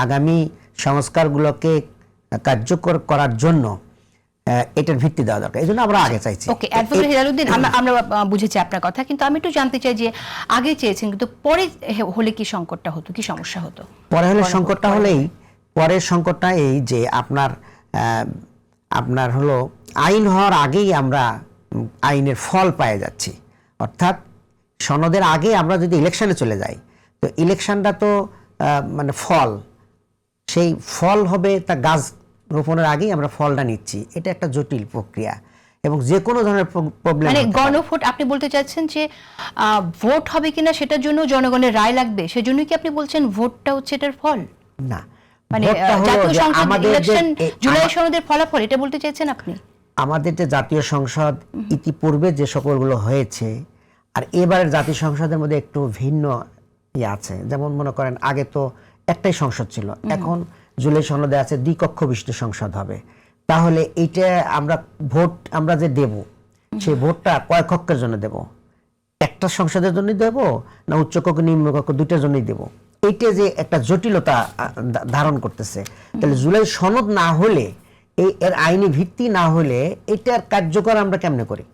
আগামী সংস্কারগুলোকে কার্যকর করার জন্য এটার ভিত্তি দেওয়া দরকার। এই জন্য আমরা আগে চাইছি। ওকে, অ্যাডভোকেট হেলালুদ্দিন, আমরা বুঝেছি আপনার কথা, কিন্তু আমি একটু জানতে চাই যে আগে চেয়েছেন কিন্তু পরে হলে কি সংকটটা হতো, কি সমস্যা হতো? পরে হলে সংকটটা হলেই, পরের সংকটটা এই যে আপনার হলো আইন হওয়ার আগেই আমরা আইনের ফল পেয়ে যাচ্ছি। অর্থাৎ সনদের আগে আমরা যদি ইলেকশনে চলে যাই, তো ইলেকশনটা তো মানে ফল, সেই ফল হবে তা গাছ রোপণের আগেই আমরা ফলটা নিচ্ছি। এটা একটা জটিল প্রক্রিয়া এবং যে কোনো ধরনের প্রবলেম, মানে গণভোট আপনি বলতে চাচ্ছেন যে ভোট হবে কিনা সেটার জন্য জনগণের রায় লাগবে, সেজন্যই কি আপনি বলছেন ভোটটা হচ্ছে এটার ফল? না, মানে জাতীয় সংসদ ইলেকশন জুলাই সনদের ফলাফল, এটা বলতে চাইছেন আপনি? আমাদের যে জাতীয় সংসদ ইতিপূর্বে যে সকলগুলো হয়েছে আর এবারের জাতীয় সংসদের মধ্যে একটু ভিন্ন আছে। যেমন মনে করেন আগে তো একটাই সংসদ ছিল, এখন জুলাই সনদে আছে দ্বিকক্ষ বিশিষ্ট সংসদ হবে। তাহলে এইটা আমরা যে দেব, সেই ভোটটা কয় কক্ষের জন্য দেব? একটা সংসদের জন্য দেব না উচ্চকক্ষ নিম্নকক্ষ দুইটার জন্যই দেব? এইটা যে একটা জটিলতা ধারণ করতেছে। তাহলে জুলাই সনদ না হলে, এর আইনি ভিত্তি না হলে এটার কার্যকর আমরা কেমনে করি?